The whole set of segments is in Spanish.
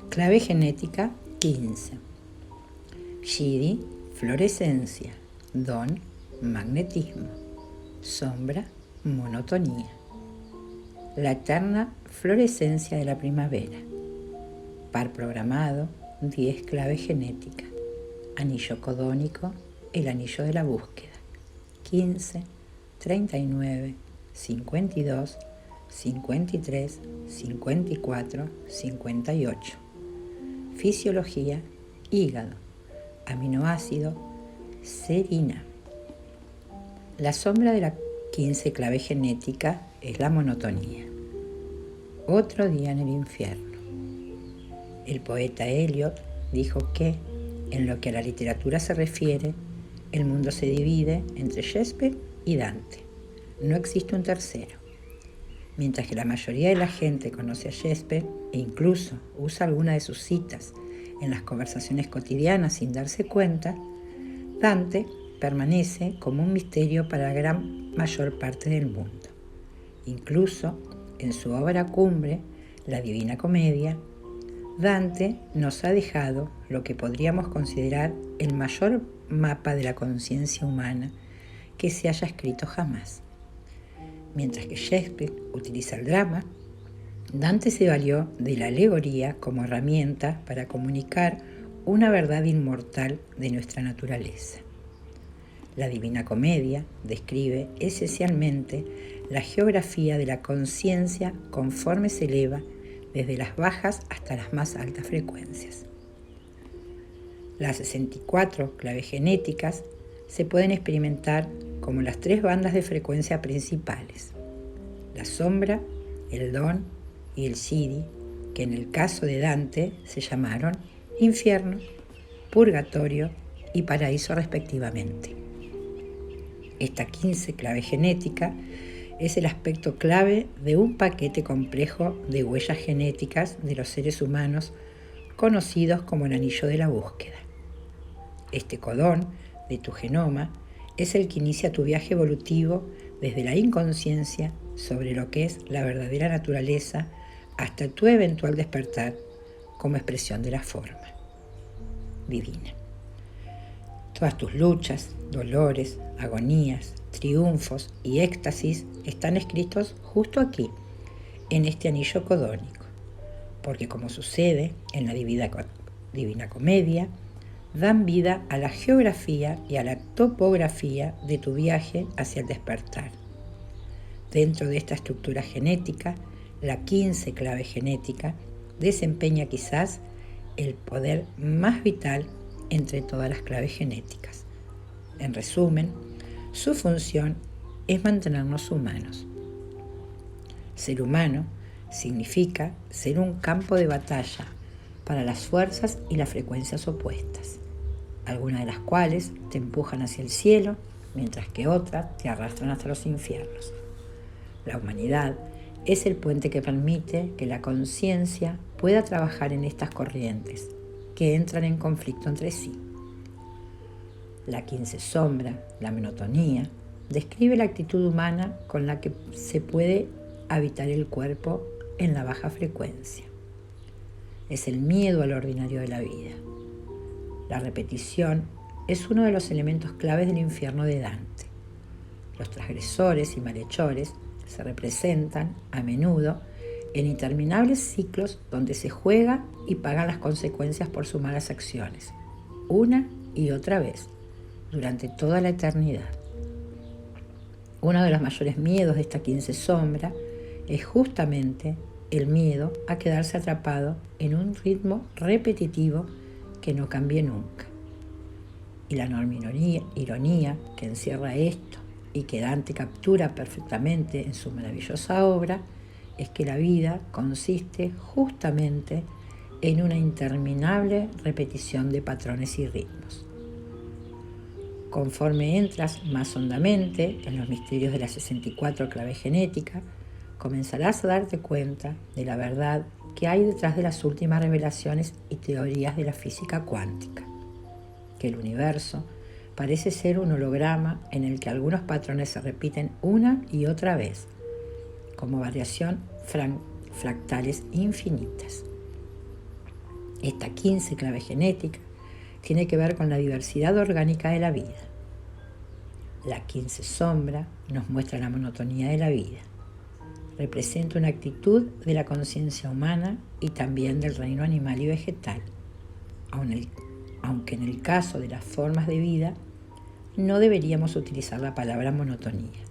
Clave genética 15. Shidi, fluorescencia. Don, magnetismo. Sombra, monotonía. La eterna fluorescencia de la primavera. Par programado, 10 claves genéticas. Anillo codónico, el anillo de la búsqueda. 15, 39, 52, 53, 54, 58. Fisiología, hígado. Aminoácido, serina. La sombra de la 15 clave genética es la monotonía. Otro día en el infierno. El poeta Eliot dijo que, en lo que a la literatura se refiere, el mundo se divide entre Shakespeare y Dante. No existe un tercero. Mientras que la mayoría de la gente conoce a Shakespeare e incluso usa alguna de sus citas en las conversaciones cotidianas sin darse cuenta, Dante permanece como un misterio para la gran mayor parte del mundo. Incluso en su obra cumbre, La Divina Comedia, Dante nos ha dejado lo que podríamos considerar el mayor mapa de la conciencia humana que se haya escrito jamás. Mientras que Shakespeare utiliza el drama, Dante se valió de la alegoría como herramienta para comunicar una verdad inmortal de nuestra naturaleza. La Divina Comedia describe esencialmente la geografía de la conciencia conforme se eleva desde las bajas hasta las más altas frecuencias. Las 64 claves genéticas se pueden experimentar como las 3 bandas de frecuencia principales: la sombra, el don y el Shidi, que en el caso de Dante se llamaron infierno, purgatorio y paraíso respectivamente. Esta 15 clave genética es el aspecto clave de un paquete complejo de huellas genéticas de los seres humanos conocidos como el anillo de la búsqueda. Este codón de tu genoma es el que inicia tu viaje evolutivo desde la inconsciencia sobre lo que es la verdadera naturaleza hasta tu eventual despertar como expresión de la forma divina. Todas tus luchas, dolores, agonías, triunfos y éxtasis están escritos justo aquí, en este anillo codónico, porque como sucede en la Divina Comedia, dan vida a la geografía y a la topografía de tu viaje hacia el despertar. Dentro de esta estructura genética, la 15 clave genética desempeña quizás el poder más vital entre todas las claves genéticas. En resumen, su función es mantenernos humanos. Ser humano significa ser un campo de batalla para las fuerzas y las frecuencias opuestas, algunas de las cuales te empujan hacia el cielo, mientras que otras te arrastran hasta los infiernos. La humanidad es el puente que permite que la conciencia pueda trabajar en estas corrientes que entran en conflicto entre sí. La 15 sombra, la monotonía, describe la actitud humana con la que se puede habitar el cuerpo en la baja frecuencia. Es el miedo al ordinario de la vida. La repetición es uno de los elementos claves del infierno de Dante. Los transgresores y malhechores se representan a menudo en interminables ciclos donde se juega y paga las consecuencias por sus malas acciones, una y otra vez, durante toda la eternidad. Uno de los mayores miedos de esta 15 sombra es justamente el miedo a quedarse atrapado en un ritmo repetitivo que no cambie nunca. Y la enorme ironía que encierra esto y que Dante captura perfectamente en su maravillosa obra es que la vida consiste justamente en una interminable repetición de patrones y ritmos. Conforme entras más hondamente en los misterios de la 64 clave genética, comenzarás a darte cuenta de la verdad que hay detrás de las últimas revelaciones y teorías de la física cuántica, que el universo parece ser un holograma en el que algunos patrones se repiten una y otra vez, como variación fractales infinitas. Esta 15 clave genética tiene que ver con la diversidad orgánica de la vida. La 15 sombra nos muestra la monotonía de la vida. Representa una actitud de la conciencia humana y también del reino animal y vegetal, aunque en el caso de las formas de vida no deberíamos utilizar la palabra monotonía.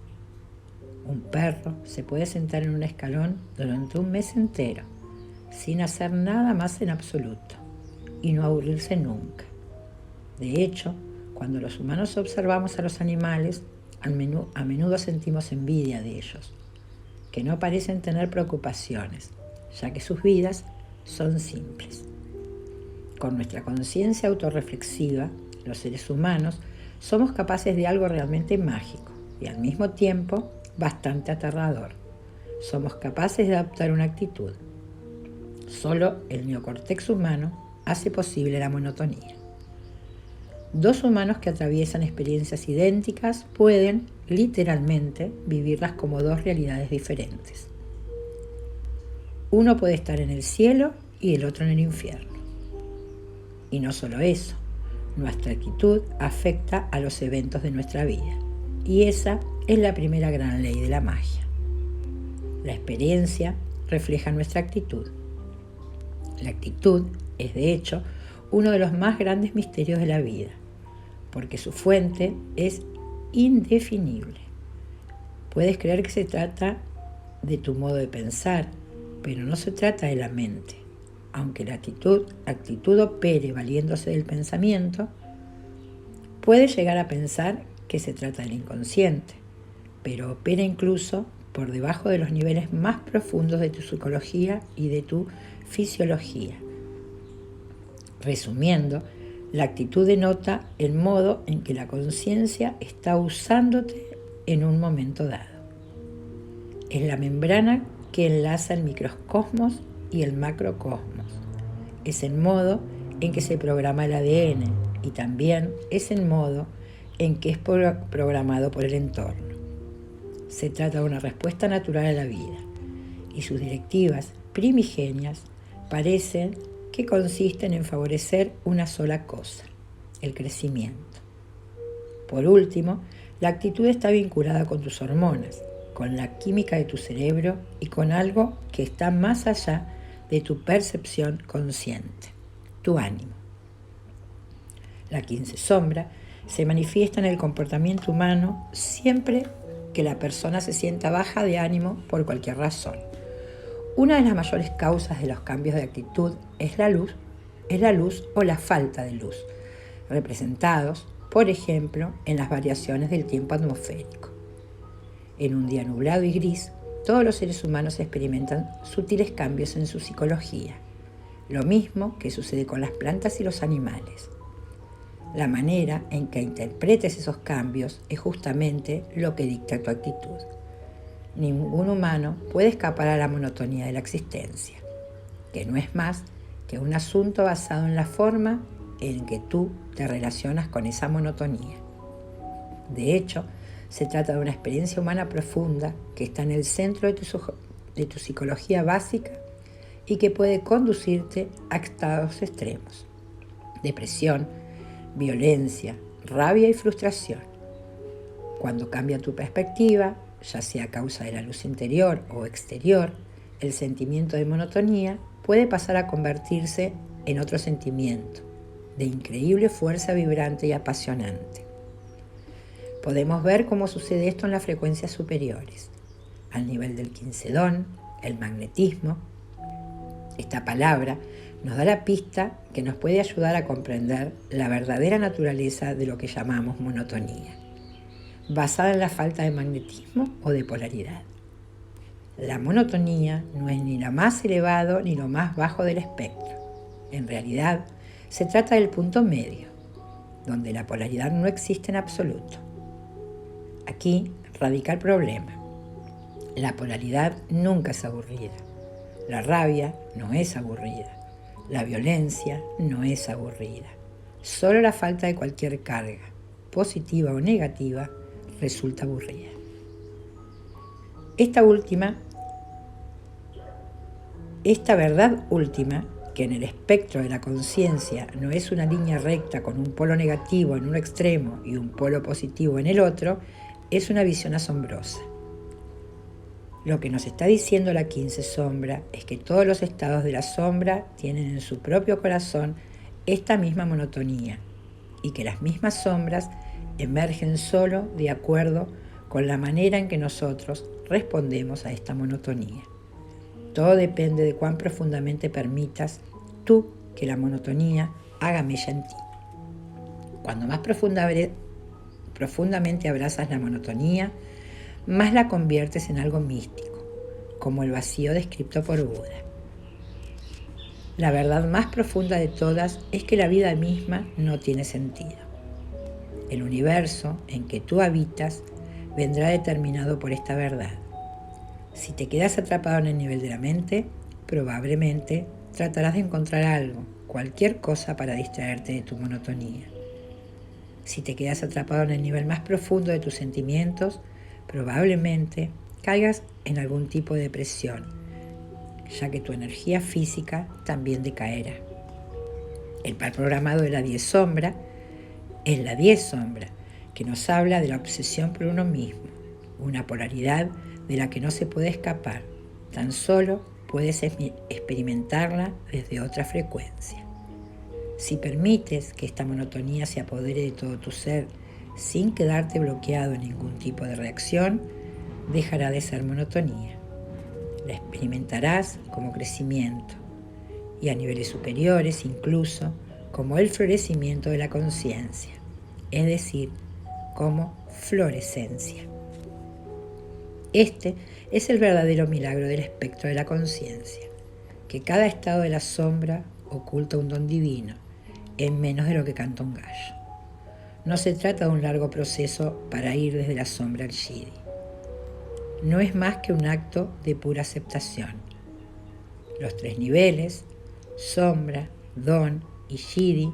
Un perro se puede sentar en un escalón durante un mes entero, sin hacer nada más en absoluto, y no aburrirse nunca. De hecho, cuando los humanos observamos a los animales, a menudo sentimos envidia de ellos, que no parecen tener preocupaciones, ya que sus vidas son simples. Con nuestra conciencia autorreflexiva, los seres humanos somos capaces de algo realmente mágico y al mismo tiempo bastante aterrador. Somos capaces de adoptar una actitud. Solo el neocórtex humano hace posible la monotonía. Dos humanos que atraviesan experiencias idénticas pueden, literalmente, vivirlas como dos realidades diferentes. Uno puede estar en el cielo y el otro en el infierno. Y no solo eso, nuestra actitud afecta a los eventos de nuestra vida. Y esa es la primera gran ley de la magia. La experiencia refleja nuestra actitud. La actitud es, de hecho, uno de los más grandes misterios de la vida, porque su fuente es indefinible. Puedes creer que se trata de tu modo de pensar, pero no se trata de la mente. Aunque la actitud opere valiéndose del pensamiento, puedes llegar a pensar que se trata del inconsciente, pero opera incluso por debajo de los niveles más profundos de tu psicología y de tu fisiología. Resumiendo, la actitud denota el modo en que la conciencia está usándote en un momento dado. Es la membrana que enlaza el microcosmos y el macrocosmos. Es el modo en que se programa el ADN y también es el modo en que es programado por el entorno. Se trata de una respuesta natural a la vida y sus directivas primigenias parecen que consisten en favorecer una sola cosa, el crecimiento. Por último, la actitud está vinculada con tus hormonas, con la química de tu cerebro y con algo que está más allá de tu percepción consciente, tu ánimo. La 15 sombra se manifiesta en el comportamiento humano siempre que la persona se sienta baja de ánimo por cualquier razón. Una de las mayores causas de los cambios de actitud es la luz o la falta de luz, representados, por ejemplo, en las variaciones del tiempo atmosférico. En un día nublado y gris, todos los seres humanos experimentan sutiles cambios en su psicología, lo mismo que sucede con las plantas y los animales. La manera en que interpretes esos cambios es justamente lo que dicta tu actitud. Ningún humano puede escapar a la monotonía de la existencia, que no es más que un asunto basado en la forma en que tú te relacionas con esa monotonía. De hecho, se trata de una experiencia humana profunda que está en el centro de tu psicología básica y que puede conducirte a estados extremos: depresión, violencia, rabia y frustración. Cuando cambia tu perspectiva, ya sea a causa de la luz interior o exterior, el sentimiento de monotonía puede pasar a convertirse en otro sentimiento, de increíble fuerza vibrante y apasionante. Podemos ver cómo sucede esto en las frecuencias superiores, al nivel del quincedón, el magnetismo. Esta palabra nos da la pista que nos puede ayudar a comprender la verdadera naturaleza de lo que llamamos monotonía, basada en la falta de magnetismo o de polaridad. La monotonía no es ni lo más elevado ni lo más bajo del espectro. En realidad, se trata del punto medio, donde la polaridad no existe en absoluto. Aquí radica el problema. La polaridad nunca es aburrida. La rabia no es aburrida. La violencia no es aburrida. Solo la falta de cualquier carga, positiva o negativa, resulta aburrida. Esta verdad última que en el espectro de la conciencia no es una línea recta con un polo negativo en un extremo y un polo positivo en el otro, es una visión asombrosa. Lo que nos está diciendo la 15 sombra es que todos los estados de la sombra tienen en su propio corazón esta misma monotonía y que las mismas sombras emergen solo de acuerdo con la manera en que nosotros respondemos a esta monotonía. Todo depende de cuán profundamente permitas tú que la monotonía haga mella en ti. Cuando más profundamente abrazas la monotonía, más la conviertes en algo místico, como el vacío descrito por Buda. La verdad más profunda de todas es que la vida misma no tiene sentido. El universo en que tú habitas vendrá determinado por esta verdad. Si te quedas atrapado en el nivel de la mente, probablemente tratarás de encontrar algo, cualquier cosa para distraerte de tu monotonía. Si te quedas atrapado en el nivel más profundo de tus sentimientos, probablemente caigas en algún tipo de depresión, ya que tu energía física también decaerá. El par programado de la 10 sombra es la 10 sombra, que nos habla de la obsesión por uno mismo, una polaridad de la que no se puede escapar, tan solo puedes experimentarla desde otra frecuencia. Si permites que esta monotonía se apodere de todo tu ser sin quedarte bloqueado en ningún tipo de reacción, dejará de ser monotonía. La experimentarás como crecimiento y a niveles superiores incluso como el florecimiento de la conciencia, es decir, como florescencia. Este es el verdadero milagro del espectro de la conciencia, que cada estado de la sombra oculta un don divino en menos de lo que canta un gallo. No se trata de un largo proceso para ir desde la sombra al Shidi. No es más que un acto de pura aceptación. Los 3 niveles, sombra, don y Shidi,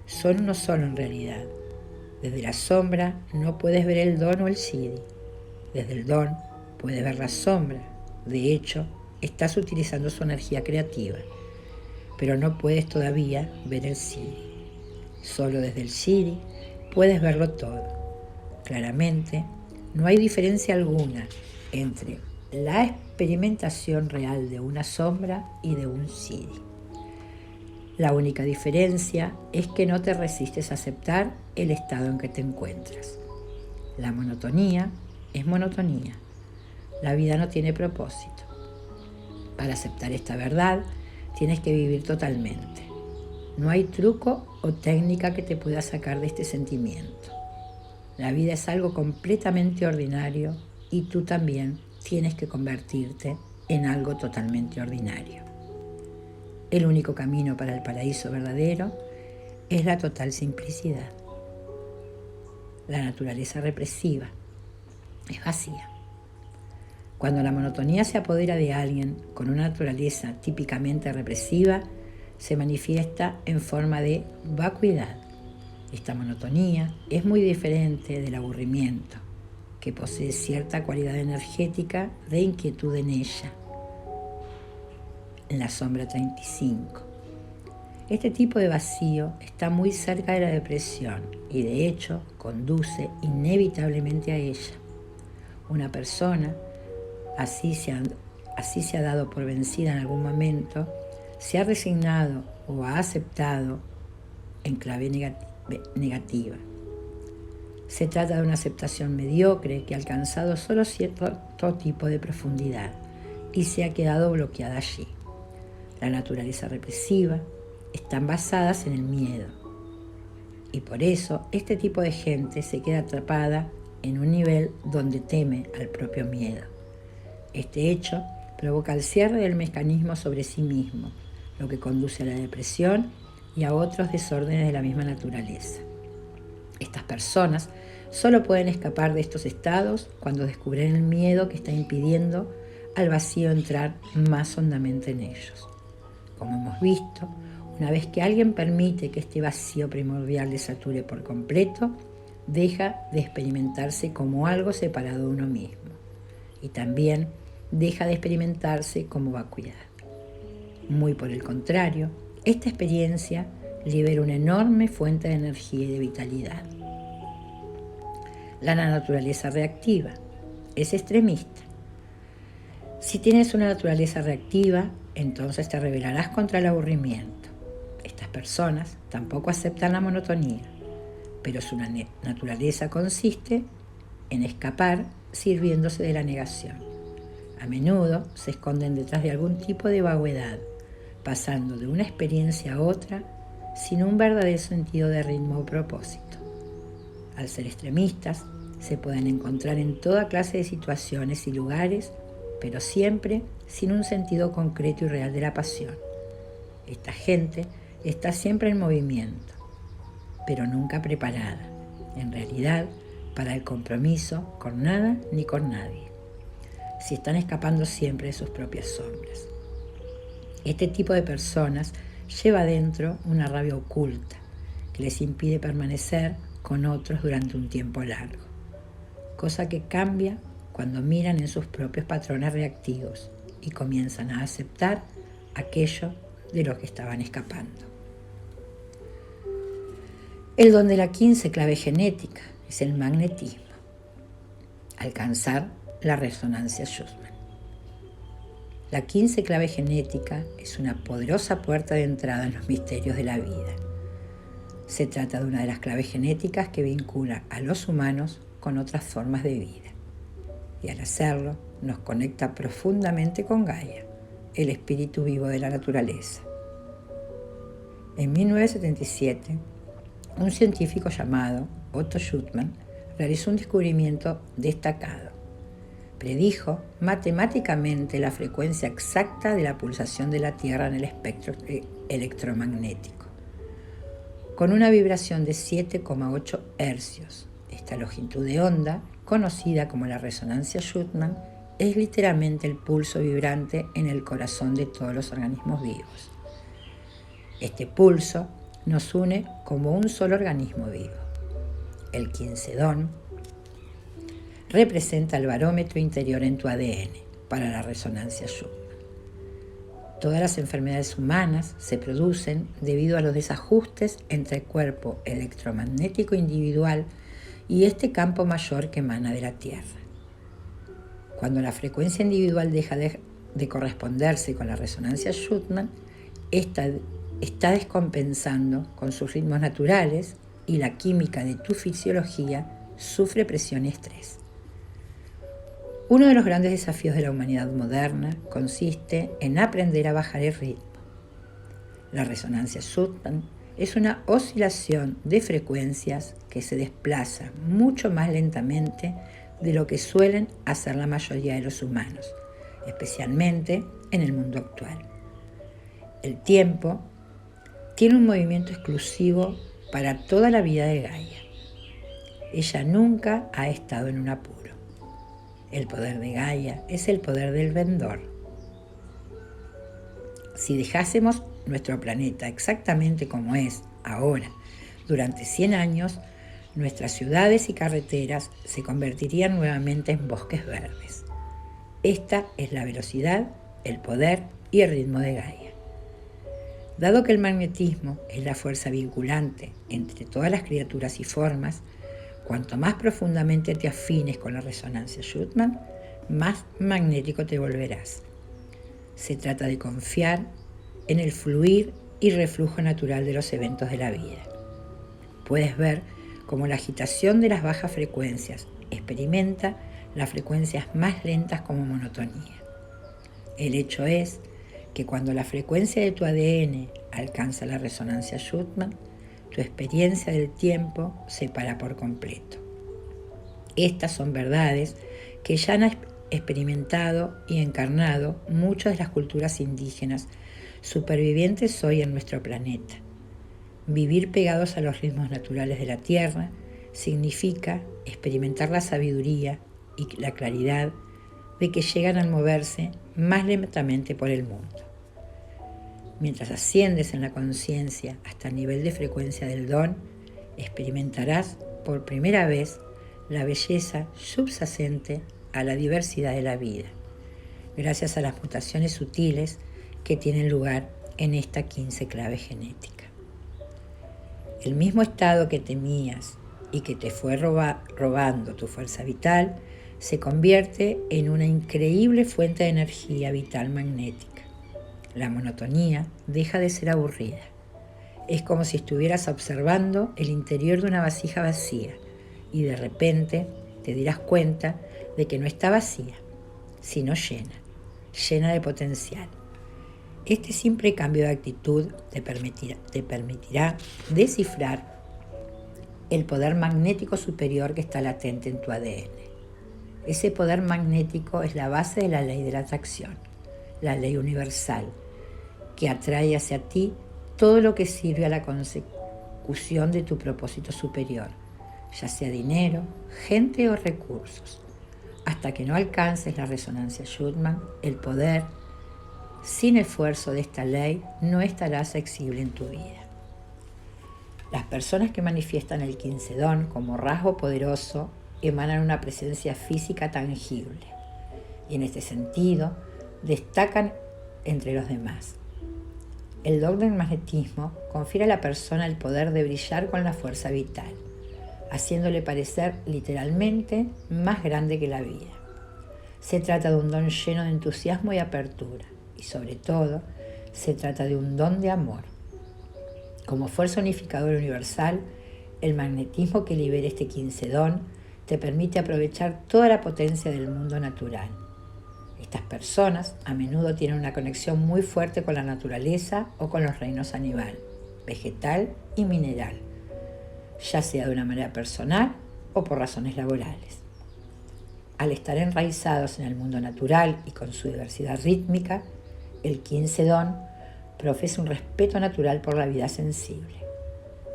son uno solo en realidad. Desde la sombra no puedes ver el don o el Shidi. Desde el don puedes ver la sombra. De hecho, estás utilizando su energía creativa, pero no puedes todavía ver el Shidi. Solo desde el Shidi puedes verlo todo. Claramente, no hay diferencia alguna entre la experimentación real de una sombra y de un Shidi. La única diferencia es que no te resistes a aceptar el estado en que te encuentras. La monotonía es monotonía. La vida no tiene propósito. Para aceptar esta verdad, tienes que vivir totalmente. No hay truco o técnica que te pueda sacar de este sentimiento. La vida es algo completamente ordinario y tú también tienes que convertirte en algo totalmente ordinario. El único camino para el paraíso verdadero es la total simplicidad. La naturaleza represiva es vacía. Cuando la monotonía se apodera de alguien con una naturaleza típicamente represiva, se manifiesta en forma de vacuidad. Esta monotonía es muy diferente del aburrimiento, que posee cierta cualidad energética de inquietud en ella. En la sombra 35. Este tipo de vacío está muy cerca de la depresión y de hecho conduce inevitablemente a ella. Una persona así se ha dado por vencida en algún momento, se ha resignado o ha aceptado en clave negativa. Se trata de una aceptación mediocre que ha alcanzado solo cierto tipo de profundidad y se ha quedado bloqueada allí. La naturaleza represiva están basadas en el miedo y por eso este tipo de gente se queda atrapada en un nivel donde teme al propio miedo. Este hecho provoca el cierre del mecanismo sobre sí mismo, lo que conduce a la depresión y a otros desórdenes de la misma naturaleza. Estas personas solo pueden escapar de estos estados cuando descubren el miedo que está impidiendo al vacío entrar más hondamente en ellos. Como hemos visto, una vez que alguien permite que este vacío primordial le sature por completo, deja de experimentarse como algo separado de uno mismo y también deja de experimentarse como vacuidad. Muy por el contrario, esta experiencia libera una enorme fuente de energía y de vitalidad. La naturaleza reactiva es extremista. Si tienes una naturaleza reactiva, entonces te rebelarás contra el aburrimiento. Estas personas tampoco aceptan la monotonía, pero su naturaleza consiste en escapar sirviéndose de la negación. A menudo se esconden detrás de algún tipo de vaguedad, pasando de una experiencia a otra sin un verdadero sentido de ritmo o propósito. Al ser extremistas, se pueden encontrar en toda clase de situaciones y lugares, pero siempre sin un sentido concreto y real de la pasión. Esta gente está siempre en movimiento, pero nunca preparada, en realidad, para el compromiso con nada ni con nadie. Si están escapando siempre de sus propias sombras. Este tipo de personas lleva dentro una rabia oculta que les impide permanecer con otros durante un tiempo largo, cosa que cambia cuando miran en sus propios patrones reactivos y comienzan a aceptar aquello de lo que estaban escapando. El don de la 15 clave genética es el magnetismo. Alcanzar la resonancia Schumann. La 15 clave genética es una poderosa puerta de entrada en los misterios de la vida. Se trata de una de las claves genéticas que vincula a los humanos con otras formas de vida. Y al hacerlo, nos conecta profundamente con Gaia, el espíritu vivo de la naturaleza. En 1977, un científico llamado Otto Schumann realizó un descubrimiento destacado. Predijo matemáticamente la frecuencia exacta de la pulsación de la Tierra en el espectro electromagnético, con una vibración de 7,8 hercios. Esta longitud de onda, conocida como la resonancia Schumann, es literalmente el pulso vibrante en el corazón de todos los organismos vivos. Este pulso nos une como un solo organismo vivo. El 15 don representa el barómetro interior en tu ADN para la resonancia Schumann. Todas las enfermedades humanas se producen debido a los desajustes entre el cuerpo electromagnético individual y este campo mayor que emana de la Tierra. Cuando la frecuencia individual deja de corresponderse con la resonancia Schumann, esta está descompensando con sus ritmos naturales y la química de tu fisiología sufre presión y estrés. Uno de los grandes desafíos de la humanidad moderna consiste en aprender a bajar el ritmo. La resonancia Schumann es una oscilación de frecuencias que se desplaza mucho más lentamente de lo que suelen hacer la mayoría de los humanos, especialmente en el mundo actual. El tiempo tiene un movimiento exclusivo para toda la vida de Gaia. Ella nunca ha estado en un apuro. El poder de Gaia es el poder del vendor. Si dejásemos nuestro planeta exactamente como es ahora, durante 100 años, nuestras ciudades y carreteras se convertirían nuevamente en bosques verdes. Esta es la velocidad, el poder y el ritmo de Gaia. Dado que el magnetismo es la fuerza vinculante entre todas las criaturas y formas, cuanto más profundamente te afines con la resonancia Schumann, más magnético te volverás. Se trata de confiar en el fluir y reflujo natural de los eventos de la vida. Puedes ver cómo la agitación de las bajas frecuencias experimenta las frecuencias más lentas como monotonía. El hecho es que cuando la frecuencia de tu ADN alcanza la resonancia Schumann, tu experiencia del tiempo se para por completo. Estas son verdades que ya han experimentado y encarnado muchas de las culturas indígenas supervivientes hoy en nuestro planeta. Vivir pegados a los ritmos naturales de la Tierra significa experimentar la sabiduría y la claridad de que llegan al moverse más lentamente por el mundo. Mientras asciendes en la conciencia hasta el nivel de frecuencia del don, experimentarás por primera vez la belleza subyacente a la diversidad de la vida, gracias a las mutaciones sutiles que tienen lugar en esta 15 clave genética. El mismo estado que temías y que te fue robando tu fuerza vital se convierte en una increíble fuente de energía vital magnética. La monotonía deja de ser aburrida. Es como si estuvieras observando el interior de una vasija vacía y de repente te dirás cuenta de que no está vacía, sino llena de potencial. Este simple cambio de actitud te permitirá descifrar el poder magnético superior que está latente en tu ADN. Ese poder magnético es la base de la ley de la atracción, la ley universal, que atrae hacia ti todo lo que sirve a la consecución de tu propósito superior, ya sea dinero, gente o recursos. Hasta que no alcances la resonancia Schumann, el poder, sin esfuerzo de esta ley, no estará accesible en tu vida. Las personas que manifiestan el 15 don como rasgo poderoso emanan una presencia física tangible y en este sentido destacan entre los demás. El don del magnetismo confiere a la persona el poder de brillar con la fuerza vital, haciéndole parecer literalmente más grande que la vida. Se trata de un don lleno de entusiasmo y apertura, y sobre todo, se trata de un don de amor. Como fuerza unificadora universal, el magnetismo que libera este 15 don te permite aprovechar toda la potencia del mundo natural. Estas personas a menudo tienen una conexión muy fuerte con la naturaleza o con los reinos animal, vegetal y mineral, ya sea de una manera personal o por razones laborales. Al estar enraizados en el mundo natural y con su diversidad rítmica, el 15 don profesa un respeto natural por la vida sensible.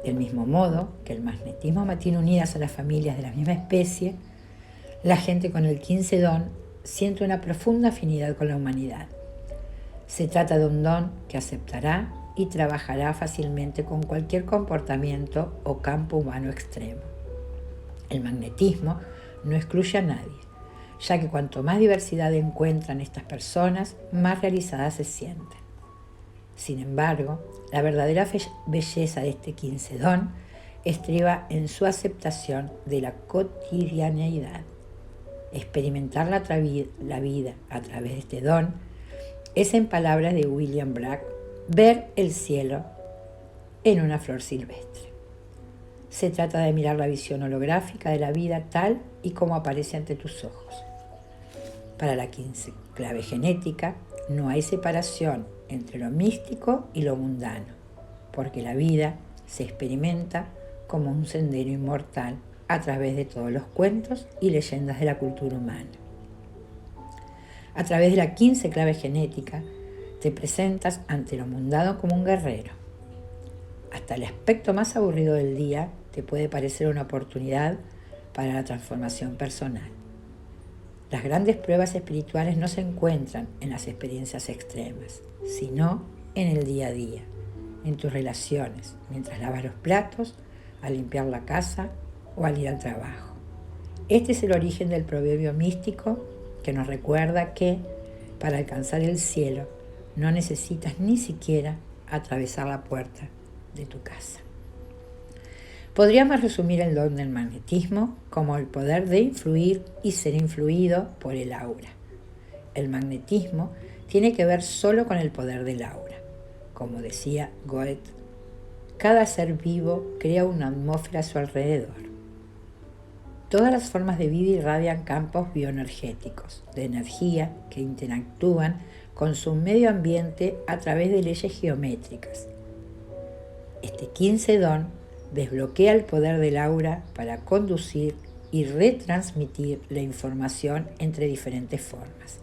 Del mismo modo que el magnetismo mantiene unidas a las familias de la misma especie, la gente con el 15 don siente una profunda afinidad con la humanidad. Se trata de un don que aceptará y trabajará fácilmente con cualquier comportamiento o campo humano extremo. El magnetismo no excluye a nadie, ya que cuanto más diversidad encuentran estas personas, más realizadas se sienten. Sin embargo, la verdadera belleza de este 15 don estriba en su aceptación de la cotidianeidad. Experimentar la vida a través de este don es, en palabras de William Bragg, ver el cielo en una flor silvestre. Se trata de mirar la visión holográfica de la vida tal y como aparece ante tus ojos. Para la 15 clave genética, no hay separación entre lo místico y lo mundano, porque la vida se experimenta como un sendero inmortal a través de todos los cuentos y leyendas de la cultura humana. A través de la 15 clave genética, te presentas ante lo mundano como un guerrero. Hasta el aspecto más aburrido del día te puede parecer una oportunidad para la transformación personal. Las grandes pruebas espirituales no se encuentran en las experiencias extremas, sino en el día a día, en tus relaciones, mientras lavas los platos, al limpiar la casa o al ir al trabajo. Este es el origen del proverbio místico que nos recuerda que para alcanzar el cielo no necesitas ni siquiera atravesar la puerta de tu casa. Podríamos resumir el don del magnetismo como el poder de influir y ser influido por el aura. El magnetismo tiene que ver solo con el poder del aura. Como decía Goethe, cada ser vivo crea una atmósfera a su alrededor. Todas las formas de vida irradian campos bioenergéticos de energía que interactúan con su medio ambiente a través de leyes geométricas. Este 15 don desbloquea el poder del aura para conducir y retransmitir la información entre diferentes formas.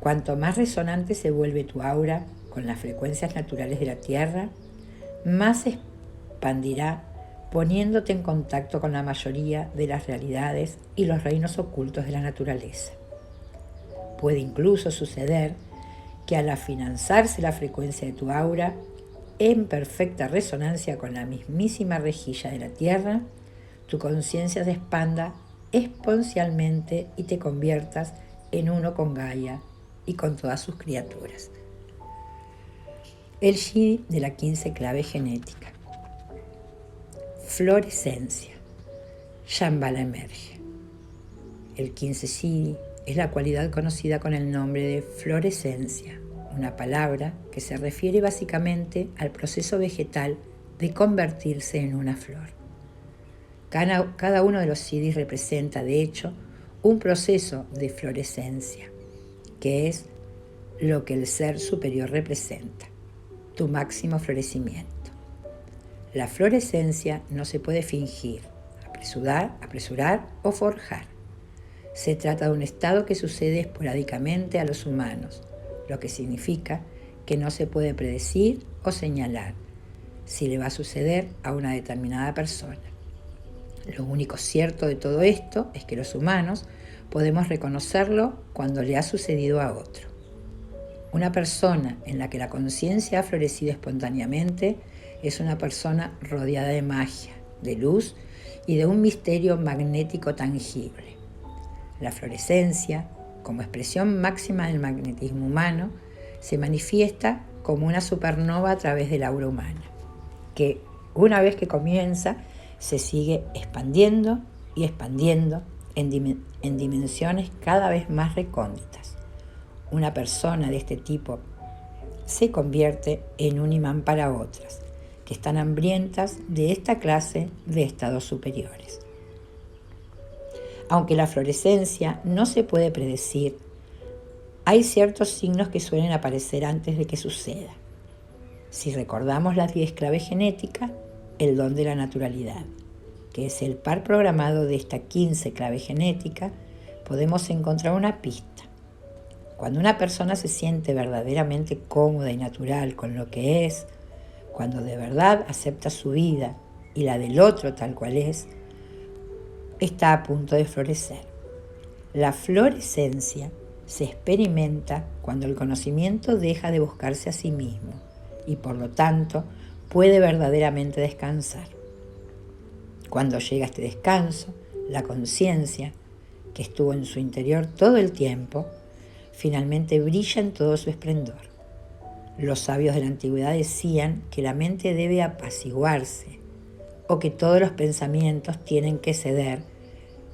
Cuanto más resonante se vuelve tu aura con las frecuencias naturales de la Tierra, más se expandirá poniéndote en contacto con la mayoría de las realidades y los reinos ocultos de la naturaleza. Puede incluso suceder que al afianzarse la frecuencia de tu aura, en perfecta resonancia con la mismísima rejilla de la Tierra, tu conciencia se expanda exponencialmente y te conviertas en uno con Gaia y con todas sus criaturas. El Shiri de la 15 clave genética. Florescencia. Shambhala emerge. El 15 Shiri es la cualidad conocida con el nombre de florescencia, una palabra que se refiere básicamente al proceso vegetal de convertirse en una flor. Cada uno de los Shiris representa, de hecho, un proceso de florescencia, que es lo que el ser superior representa, tu máximo florecimiento. La florescencia no se puede fingir, apresurar o forjar. Se trata de un estado que sucede esporádicamente a los humanos, lo que significa que no se puede predecir o señalar si le va a suceder a una determinada persona. Lo único cierto de todo esto es que los humanos podemos reconocerlo cuando le ha sucedido a otro. Una persona en la que la conciencia ha florecido espontáneamente es una persona rodeada de magia, de luz y de un misterio magnético tangible. La florescencia, como expresión máxima del magnetismo humano, se manifiesta como una supernova a través del aura humana, que una vez que comienza, se sigue expandiendo y expandiendo en dimensiones cada vez más recónditas. Una persona de este tipo se convierte en un imán para otras, que están hambrientas de esta clase de estados superiores. Aunque la florescencia no se puede predecir, hay ciertos signos que suelen aparecer antes de que suceda. Si recordamos las 10 claves genéticas, el don de la naturalidad, que es el par programado de esta 15 clave genética, podemos encontrar una pista. Cuando una persona se siente verdaderamente cómoda y natural con lo que es, cuando de verdad acepta su vida y la del otro tal cual es, está a punto de florecer. La florescencia se experimenta cuando el conocimiento deja de buscarse a sí mismo y por lo tanto puede verdaderamente descansar. Cuando llega este descanso, la conciencia, que estuvo en su interior todo el tiempo, finalmente brilla en todo su esplendor. Los sabios de la antigüedad decían que la mente debe apaciguarse o que todos los pensamientos tienen que ceder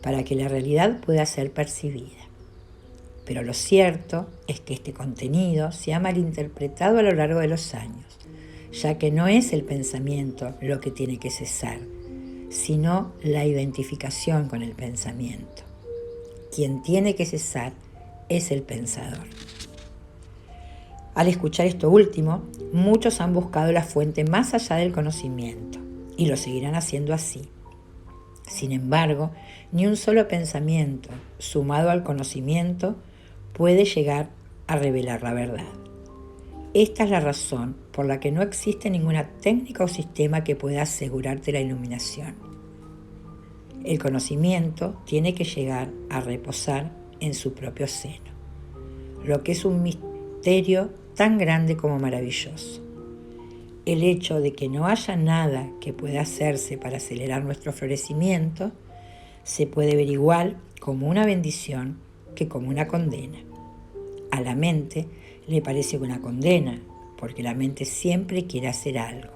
para que la realidad pueda ser percibida. Pero lo cierto es que este contenido se ha malinterpretado a lo largo de los años, ya que no es el pensamiento lo que tiene que cesar, sino la identificación con el pensamiento. Quien tiene que cesar es el pensador. Al escuchar esto último, muchos han buscado la fuente más allá del conocimiento y lo seguirán haciendo así. Sin embargo, ni un solo pensamiento sumado al conocimiento puede llegar a revelar la verdad. Esta es la razón por la que no existe ninguna técnica o sistema que pueda asegurarte la iluminación. El conocimiento tiene que llegar a reposar en su propio seno, lo que es un misterio tan grande como maravilloso. El hecho de que no haya nada que pueda hacerse para acelerar nuestro florecimiento se puede ver igual como una bendición que como una condena. A la mente le parece una condena, porque la mente siempre quiere hacer algo.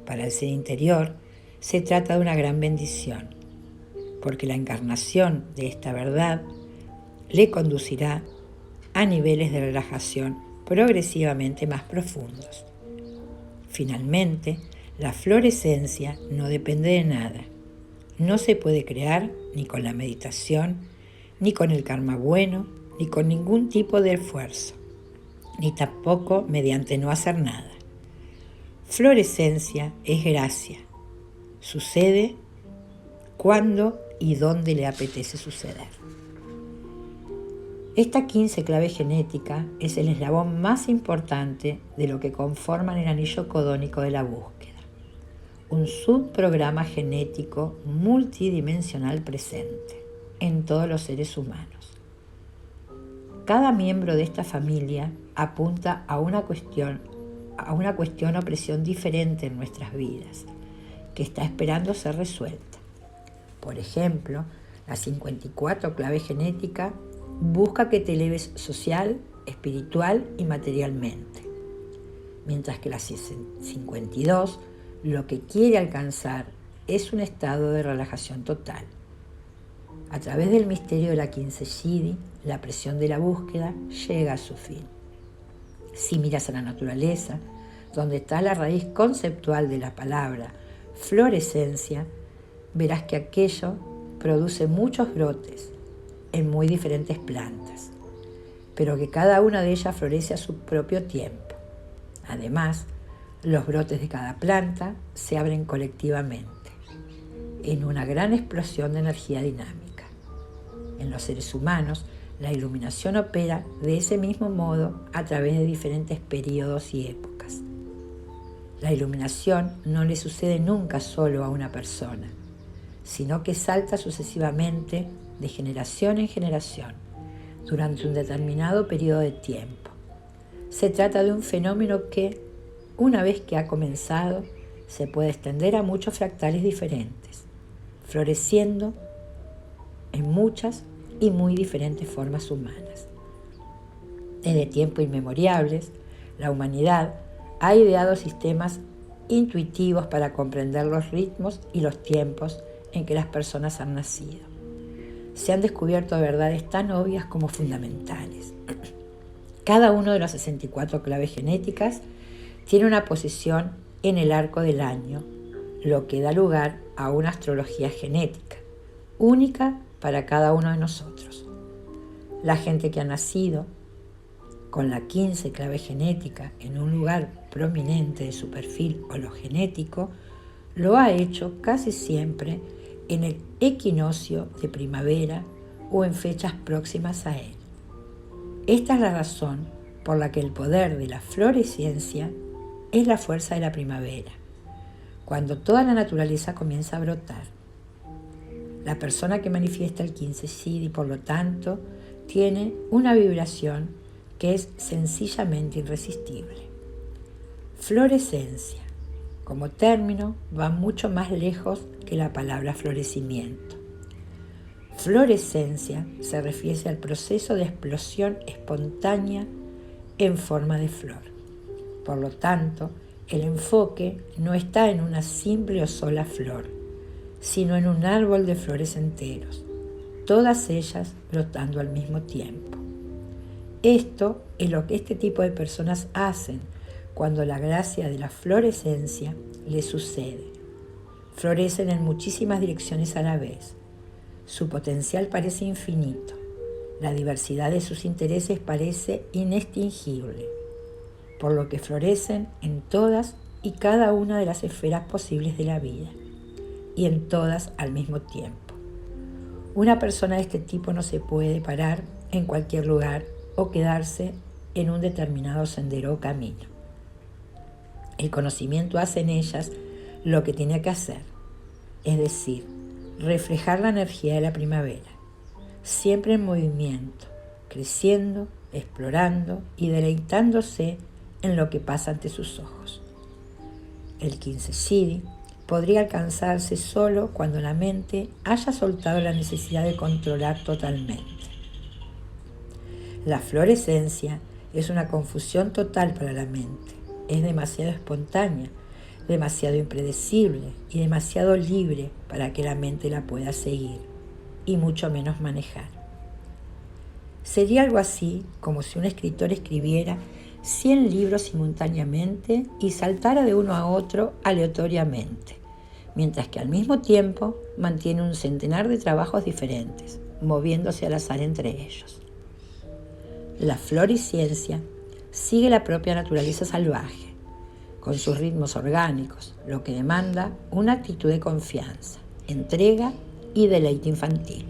Para el ser interior se trata de una gran bendición, porque la encarnación de esta verdad le conducirá a niveles de relajación progresivamente más profundos. Finalmente, la florescencia no depende de nada. No se puede crear ni con la meditación, ni con el karma bueno, ni con ningún tipo de esfuerzo, ni tampoco mediante no hacer nada. Florescencia es gracia. Sucede cuando y donde le apetece suceder. Esta 15 clave genética es el eslabón más importante de lo que conforman el anillo codónico de la búsqueda, un subprograma genético multidimensional presente en todos los seres humanos. Cada miembro de esta familia apunta a una cuestión o presión diferente en nuestras vidas, que está esperando ser resuelta. Por ejemplo, la 54 clave genética busca que te eleves social, espiritual y materialmente. mientras que la 52 lo que quiere alcanzar es un estado de relajación total. A través del misterio de la 15 Siddhi, la presión de la búsqueda llega a su fin. Si miras a la naturaleza, donde está la raíz conceptual de la palabra florescencia, verás que aquello produce muchos brotes en muy diferentes plantas, pero que cada una de ellas florece a su propio tiempo. Además, los brotes de cada planta se abren colectivamente, en una gran explosión de energía dinámica. En los seres humanos, la iluminación opera de ese mismo modo a través de diferentes periodos y épocas. La iluminación no le sucede nunca solo a una persona, sino que salta sucesivamente de generación en generación durante un determinado periodo de tiempo. Se trata de un fenómeno que, una vez que ha comenzado, se puede extender a muchos fractales diferentes, floreciendo en muchas y muy diferentes formas humanas. Desde tiempos inmemoriales, la humanidad ha ideado sistemas intuitivos para comprender los ritmos y los tiempos en que las personas han nacido. Se han descubierto verdades tan obvias como fundamentales. Cada uno de las 64 claves genéticas tiene una posición en el arco del año, lo que da lugar a una astrología genética, única para cada uno de nosotros. La gente que ha nacido con la 15 clave genética en un lugar prominente de su perfil hologenético, lo ha hecho casi siempre en el equinoccio de primavera o en fechas próximas a él. Esta es la razón por la que el poder de la florescencia es la fuerza de la primavera, cuando toda la naturaleza comienza a brotar. La persona que manifiesta el 15 Siddhi, por lo tanto, tiene una vibración que es sencillamente irresistible. Florescencia, como término, va mucho más lejos que la palabra florecimiento. Florescencia se refiere al proceso de explosión espontánea en forma de flor. Por lo tanto, el enfoque no está en una simple o sola flor, sino en un árbol de flores enteros, todas ellas brotando al mismo tiempo. Esto es lo que este tipo de personas hacen cuando la gracia de la florescencia les sucede. Florecen en muchísimas direcciones a la vez. Su potencial parece infinito. La diversidad de sus intereses parece inextinguible, por lo que florecen en todas y cada una de las esferas posibles de la vida, y en todas al mismo tiempo. Una persona de este tipo no se puede parar en cualquier lugar o quedarse en un determinado sendero o camino. El conocimiento hace en ellas lo que tiene que hacer, es decir, reflejar la energía de la primavera, siempre en movimiento, creciendo, explorando y deleitándose en lo que pasa ante sus ojos. El 15 Siddhi podría alcanzarse solo cuando la mente haya soltado la necesidad de controlar totalmente. La florescencia es una confusión total para la mente. Es demasiado espontánea, demasiado impredecible y demasiado libre para que la mente la pueda seguir, y mucho menos manejar. Sería algo así como si un escritor escribiera 100 libros simultáneamente y saltara de uno a otro aleatoriamente, mientras que al mismo tiempo mantiene un centenar de trabajos diferentes, moviéndose al azar entre ellos. La florescencia sigue la propia naturaleza salvaje, con sus ritmos orgánicos, lo que demanda una actitud de confianza, entrega y deleite infantil.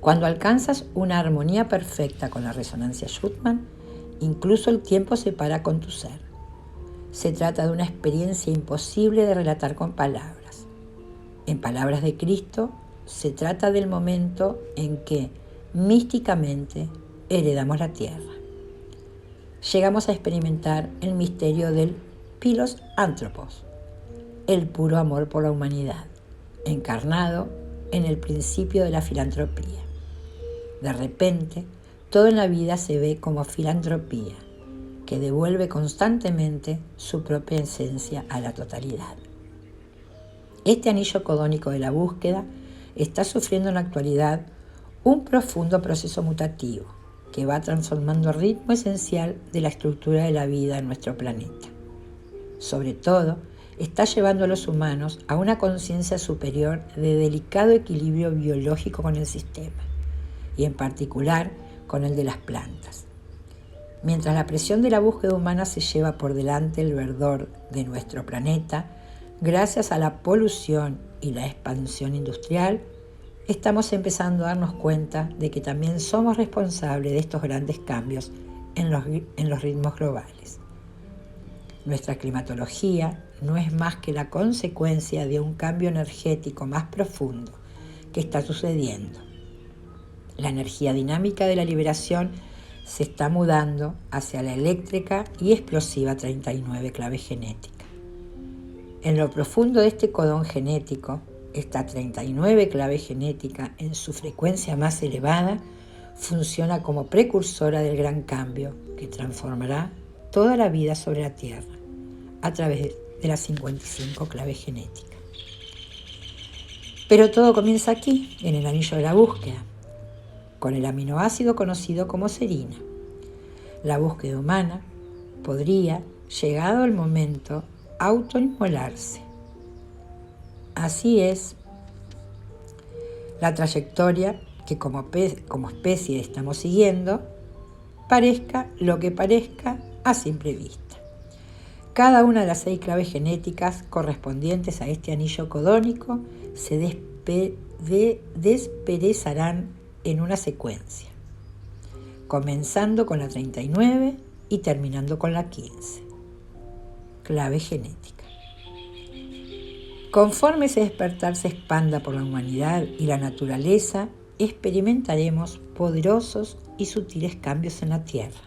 Cuando alcanzas una armonía perfecta con la resonancia Schumann, incluso el tiempo se para con tu ser. Se trata de una experiencia imposible de relatar con palabras. En palabras de Cristo, se trata del momento en que, místicamente, heredamos la tierra. Llegamos a experimentar el misterio del Philos Anthropos, el puro amor por la humanidad, encarnado en el principio de la filantropía. De repente, todo en la vida se ve como filantropía, que devuelve constantemente su propia esencia a la totalidad. Este anillo codónico de la búsqueda está sufriendo en la actualidad un profundo proceso mutativo que va transformando el ritmo esencial de la estructura de la vida en nuestro planeta. Sobre todo, está llevando a los humanos a una conciencia superior de delicado equilibrio biológico con el sistema, y en particular con el de las plantas. Mientras la presión de la búsqueda humana se lleva por delante el verdor de nuestro planeta, gracias a la polución y la expansión industrial, estamos empezando a darnos cuenta de que también somos responsables de estos grandes cambios en los ritmos globales. Nuestra climatología no es más que la consecuencia de un cambio energético más profundo que está sucediendo. La energía dinámica de la liberación se está mudando hacia la eléctrica y explosiva 39 clave genética. En lo profundo de este codón genético, esta 39 clave genética en su frecuencia más elevada funciona como precursora del gran cambio que transformará toda la vida sobre la Tierra a través de la 55 clave genética. Pero todo comienza aquí, en el anillo de la búsqueda, con el aminoácido conocido como serina. La búsqueda humana podría, llegado el momento, autoinmolarse. Así es la trayectoria que como especie estamos siguiendo, parezca lo que parezca a simple vista. Cada una de las 6 claves genéticas correspondientes a este anillo codónico se desperezarán en una secuencia, comenzando con la 39 y terminando con la 15. Clave genética. Conforme ese despertar se expanda por la humanidad y la naturaleza, experimentaremos poderosos y sutiles cambios en la Tierra,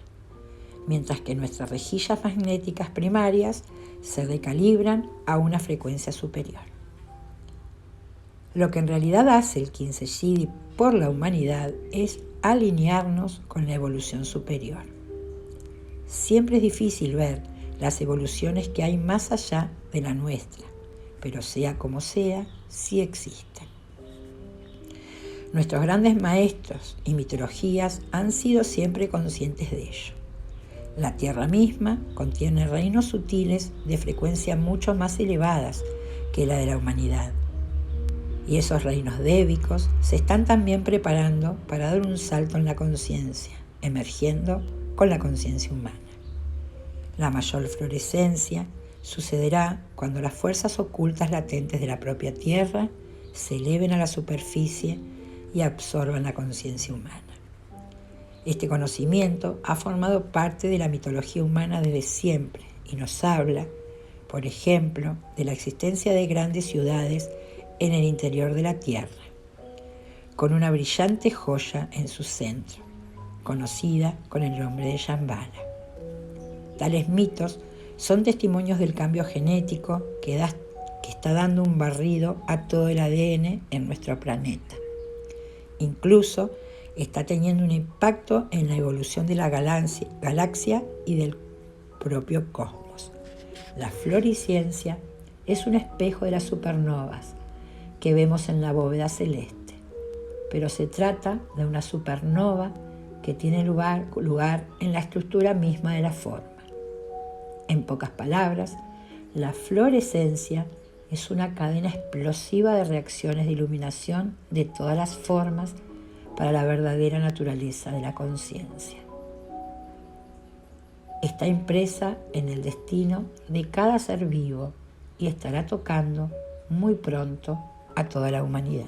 mientras que nuestras rejillas magnéticas primarias se recalibran a una frecuencia superior. Lo que en realidad hace el 15 Shidi por la humanidad es alinearnos con la evolución superior. Siempre es difícil ver las evoluciones que hay más allá de la nuestra, pero sea como sea, sí existen. Nuestros grandes maestros y mitologías han sido siempre conscientes de ello. La Tierra misma contiene reinos sutiles de frecuencia mucho más elevadas que la de la humanidad. Y esos reinos débicos se están también preparando para dar un salto en la conciencia, emergiendo con la conciencia humana. La mayor florescencia sucederá cuando las fuerzas ocultas latentes de la propia Tierra se eleven a la superficie y absorban la conciencia humana. Este conocimiento ha formado parte de la mitología humana desde siempre y nos habla, por ejemplo, de la existencia de grandes ciudades en el interior de la Tierra, con una brillante joya en su centro, conocida con el nombre de Shambhala. Tales mitos son testimonios del cambio genético que está dando un barrido a todo el ADN en nuestro planeta. Incluso está teniendo un impacto en la evolución de la galaxia y del propio cosmos. La fluorescencia es un espejo de las supernovas que vemos en la bóveda celeste, pero se trata de una supernova que tiene lugar en la estructura misma de la forma. En pocas palabras, la fluorescencia es una cadena explosiva de reacciones de iluminación de todas las formas para la verdadera naturaleza de la conciencia. Está impresa en el destino de cada ser vivo y estará tocando muy pronto a toda la humanidad.